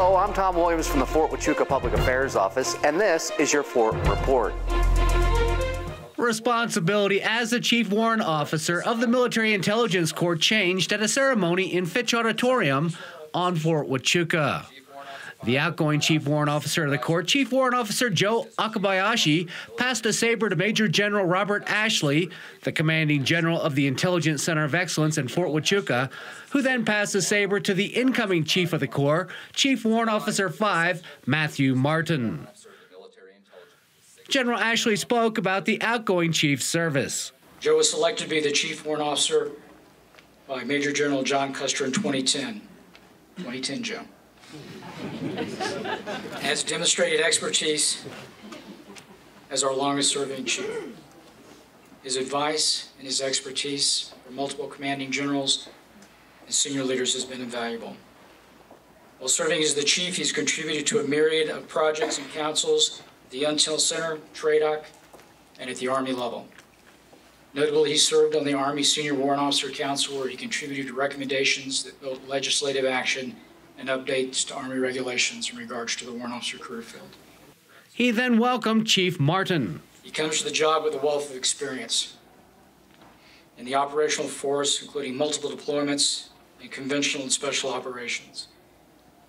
Hello, I'm Tom Williams from the Fort Huachuca Public Affairs Office, and this is your Fort Report. Responsibility as the Chief Warrant Officer of the Military Intelligence Corps changed at a ceremony in Fitch Auditorium on Fort Huachuca. The outgoing Chief Warrant Officer of the Corps, Chief Warrant Officer Joe Akabayashi, passed a saber to Major General Robert Ashley, the Commanding General of the Intelligence Center of Excellence in Fort Huachuca, who then passed the saber to the incoming Chief of the Corps, Chief Warrant Officer 5, Matthew Martin. General Ashley spoke about the outgoing Chief's service. Joe was selected to be the Chief Warrant Officer by Major General John Custer in 2010. 2010, Joe. Has demonstrated expertise as our longest-serving chief. His advice and his expertise for multiple commanding generals and senior leaders has been invaluable. While serving as the chief, he's contributed to a myriad of projects and councils at the Intel Center, TRADOC, and at the Army level. Notably, he served on the Army Senior Warrant Officer Council, where he contributed to recommendations that built legislative action and updates to Army regulations in regards to the warrant officer career field. He then welcomed Chief Martin. He comes to the job with a wealth of experience in the operational force, including multiple deployments and conventional and special operations.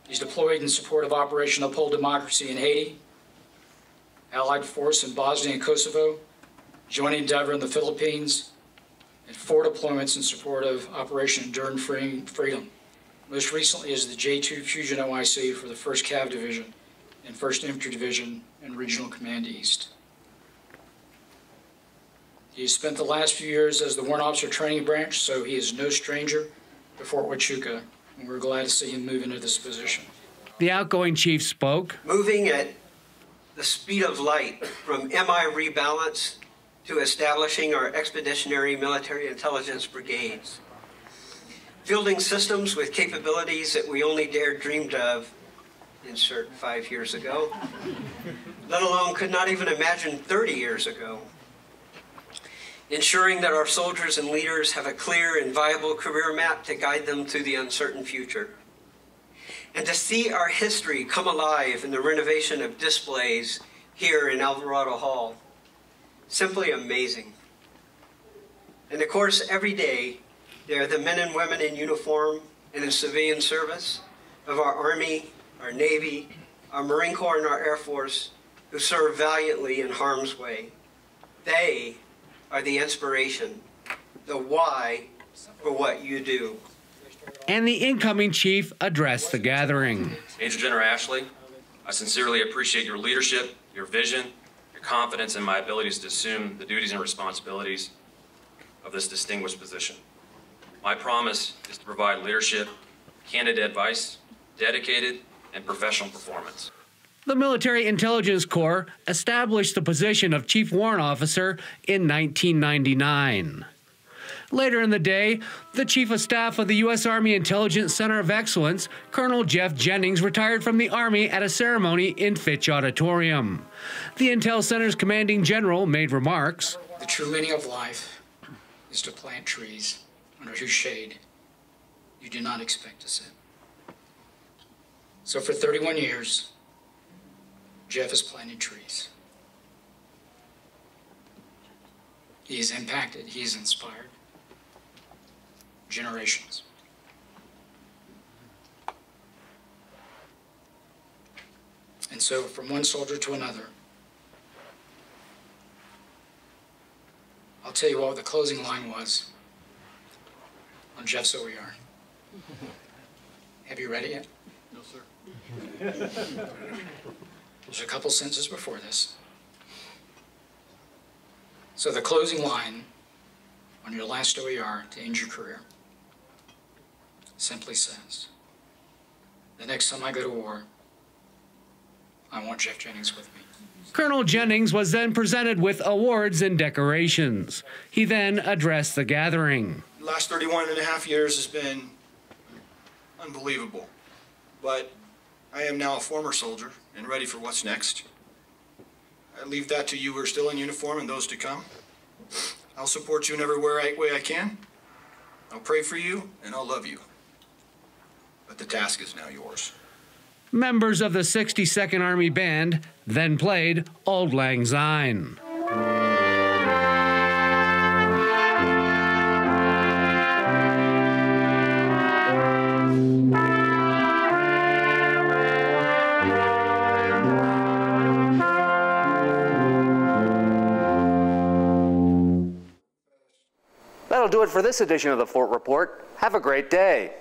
He's deployed in support of Operation Uphold Democracy in Haiti, Allied Force in Bosnia and Kosovo, Joint Endeavor in the Philippines, and 4 deployments in support of Operation Enduring Freedom. Most recently is the J2 Fusion OIC for the 1st Cav Division and 1st Infantry Division and Regional Command East. He has spent the last few years as the Warrant Officer Training Branch, so he is no stranger to Fort Huachuca, and we're glad to see him move into this position. The outgoing chief spoke. Moving at the speed of light from MI rebalance to establishing our expeditionary military intelligence brigades. Fielding systems with capabilities that we only dared dreamed of, insert 5 years ago, let alone could not even imagine 30 years ago. Ensuring that our soldiers and leaders have a clear and viable career map to guide them through the uncertain future. And to see our history come alive in the renovation of displays here in Alvarado Hall. Simply amazing. And of course, every day, they are the men and women in uniform and in civilian service of our Army, our Navy, our Marine Corps, and our Air Force who serve valiantly in harm's way. They are the inspiration, the why for what you do. And the incoming chief addressed the gathering. Major General Ashley, I sincerely appreciate your leadership, your vision, your confidence in my abilities to assume the duties and responsibilities of this distinguished position. My promise is to provide leadership, candid advice, dedicated, and professional performance. The Military Intelligence Corps established the position of Chief Warrant Officer in 1999. Later in the day, the Chief of Staff of the U.S. Army Intelligence Center of Excellence, Colonel Jeff Jennings, retired from the Army at a ceremony in Fitch Auditorium. The Intel Center's Commanding General made remarks. The true meaning of life is to plant trees under whose shade you do not expect to sit. So for 31 years, Jeff has planted trees. He has impacted, he has inspired generations. And so from one soldier to another, I'll tell you what the closing line was on Jeff's OER. Have you read it yet? No, sir. There's a couple sentences before this. So the closing line on your last OER to end your career simply says, the next time I go to war, I want Jeff Jennings with me. Colonel Jennings was then presented with awards and decorations. He then addressed the gathering. The last 31 and a half years has been unbelievable, but I am now a former soldier and ready for what's next. I leave that to you who are still in uniform and those to come. I'll support you in every way I can. I'll pray for you and I'll love you. But the task is now yours. Members of the 62nd Army Band then played Auld Lang Syne. That'll do it for this edition of the Fort Report. Have a great day.